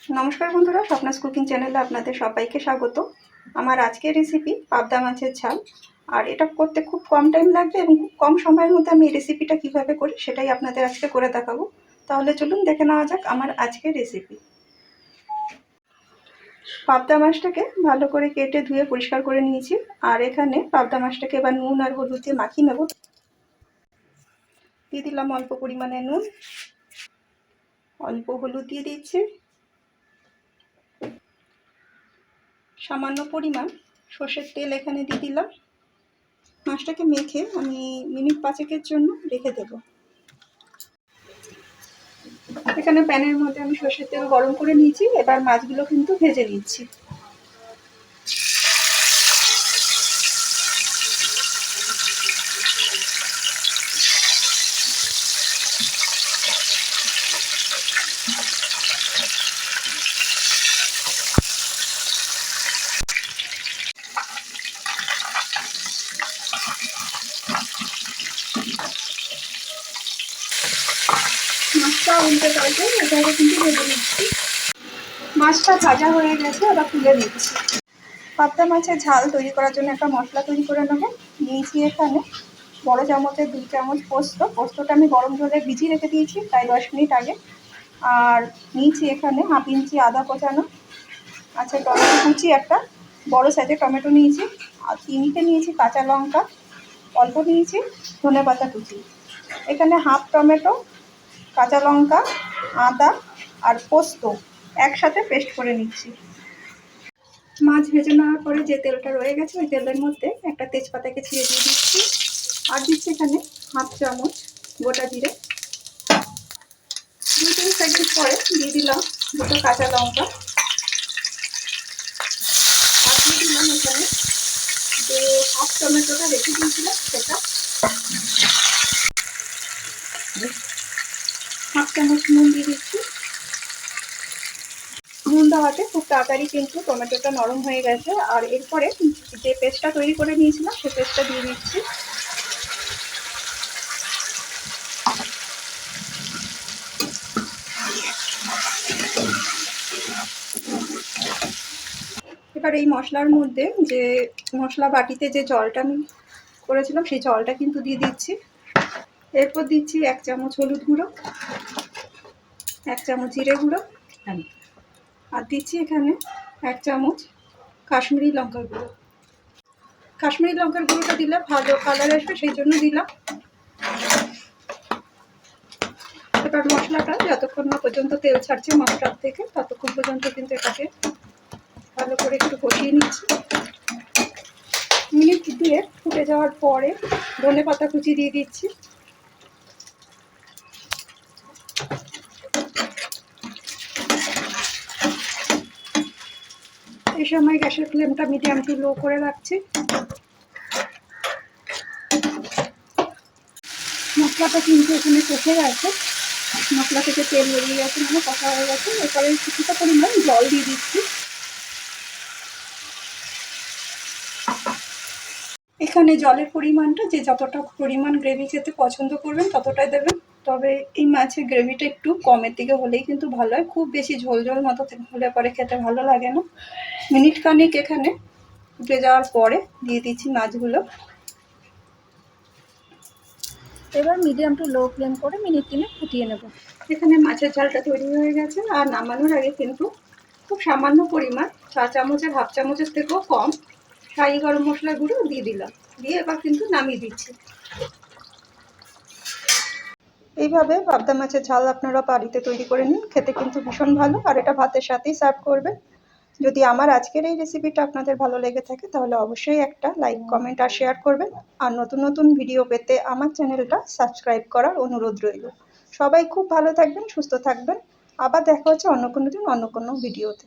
নমস্কার বন্ধুরা, স্বপ্নাস কুকিং চ্যানেলে আপনাদের সবাইকে স্বাগত। আমার আজকের রেসিপি পাবদা মাছের ঝাল। আর এটা করতে খুব কম টাইম লাগবে এবং খুব কম সময়ের মধ্যে আমি এই রেসিপিটা কীভাবে করি সেটাই আপনাদের আজকে করে দেখাবো। তাহলে চলুন দেখে নেওয়া যাক আমার আজকের রেসিপি। পাবদা মাছটাকে ভালো করে কেটে ধুয়ে পরিষ্কার করে নিয়েছি। আর এখানে পাবদা মাছটাকে এবার নুন আর হলুদ দিয়ে মাখিয়ে নেব। দিয়ে দিলাম অল্প পরিমাণে নুন, অল্প হলুদ দিয়ে দিচ্ছি, সামান্য পরিমাণ সর্ষের তেল এখানে দিয়ে দিলাম। মাছটাকে মেখে আমি মিনিট 5-এর জন্য রেখে দেব। এখানে প্যানের মধ্যে আমি সর্ষের তেল গরম করে নিয়েছি। এবার মাছগুলো কিন্তু ভেজে নিচ্ছি। মাছটা উল্টে পাল্টে এভাবে কিন্তু ভেজে নিচ্ছি। মাছটা ভাজা হয়ে গেছে, এবার তুলে নিচ্ছি। পাবদা মাছের ঝাল তৈরি করার জন্য একটা মশলা তৈরি করে নেব। নিয়েছি এখানে বড় চামচের 2 চামচ পোস্তটা আমি গরম জলে ভিজিয়ে রেখে দিয়েছি প্রায় 10 মিনিট আগে। আর নিয়েছি এখানে 1/2 ইঞ্চি আদা কোচানো, আচ্ছা টমেটো কুচি, একটা বড় সাইজের টমেটো নিয়েছি, আর 3টে নিয়েছি কাঁচা লঙ্কা, অল্প নিয়েছি ধনেপাতা কুচি। এখানে হাফ টমেটো, কাঁচা লঙ্কা, আদা আর পোস্ত একসাথে পেস্ট করে নিচ্ছি। মাছ ভেজে নেওয়ার পরে যে তেলটা রয়ে গেছে ওই তেলের মধ্যে একটা তেজপাতাকে ছিঁড়ে দিয়ে দিচ্ছি। আর দিচ্ছি এখানে হাফ চামচ গোটা জিরে। 2-3 সেকেন্ড পরে দিয়ে দিলাম 2টো কাঁচা লঙ্কা। আর দিয়ে দিলাম এখানে যে হাফ টমেটোটা রেখে দিয়েছিলাম সেটা, হাফ চামচ নুন দিয়ে দিচ্ছি। নুন দেওয়াতে খুব তাড়াতাড়ি কিন্তু টমেটোটা নরম হয়ে গেছে। আর এরপরে যে পেস্টটা তৈরি করে নিয়েছিলাম সেই পেস্টটা দিয়ে দিচ্ছি। এবার এই মশলার মধ্যে যে মশলা বাটিতে যে জলটা আমি করেছিলাম সেই জলটা কিন্তু দিয়ে দিচ্ছি। এরপর দিচ্ছি 1 চামচ হলুদ গুঁড়ো, 1 চামচ জিরে গুঁড়ো, আর দিচ্ছি এখানে 1 চামচ কাশ্মীরি লঙ্কার গুঁড়ো। কাশ্মীরি লঙ্কার গুঁড়োটা দিলে ভালো কালার আসবে, সেই জন্য দিলাম। এবার মশলাটা যতক্ষণ না পর্যন্ত তেল ছাড়ছে মশলার থেকে ততক্ষণ পর্যন্ত কিন্তু এটাকে ভালো করে একটু কষিয়ে নিচ্ছি। মিনিট 2 ফুটে যাওয়ার পরে ধনেপাতা কুচি দিয়ে দিচ্ছি। এই সময় গ্যাসের ফ্লেমটা মিডিয়াম টু লো করে রাখছি। মশলাটা কিন্তু এখানে কষে গেছে, মশলা থেকে তেল বেরিয়ে গেছে, মানে কষা হয়ে গেছে। এরপরে কিছুটা পরিমাণ জল দিয়ে দিচ্ছি। এখানে জলের পরিমাণটা যে যতটা পরিমাণ গ্রেভি খেতে পছন্দ করবেন ততটাই দেবেন। তবে এই মাছের গ্রেভিটা একটু কমের দিকে হলেই কিন্তু ভালো হয়, খুব বেশি ঝোল ঝোল মতো হলে পরে খেতে ভালো লাগে না। মিনিট খানিক এখানে ফুটে যাওয়ার পরে দিয়ে দিচ্ছি মাছগুলো। এবার মিডিয়াম টু লো ফ্লেম করে মিনিট 3 ফুটিয়ে নেব। এখানে মাছের ঝালটা তৈরি হয়ে গেছে। আর নামানোর আগে কিন্তু খুব সামান্য পরিমাণ 4 চামচের হাফ চামচের থেকেও কম শাহি গরম মশলা গুঁড়ো দিয়ে দিলাম। দিয়ে এবার কিন্তু নামিয়ে দিচ্ছি। এইভাবে পাবদা মাছের ঝাল আপনারা বাড়িতে তৈরি করে নিন, খেতে কিন্তু ভীষণ ভালো। আর এটা ভাতের সাথেই সার্ভ করবেন। যদি আমার আজকের এই রেসিপিটা আপনাদের ভালো লেগে থাকে তাহলে অবশ্যই একটা লাইক, কমেন্ট আর শেয়ার করবেন। আর নতুন নতুন ভিডিও পেতে আমার চ্যানেলটা সাবস্ক্রাইব করার অনুরোধ রইল। সবাই খুব ভালো থাকবেন, সুস্থ থাকবেন। আবার দেখা হচ্ছে অন্য কোনো দিন অন্য কোনো ভিডিওতে।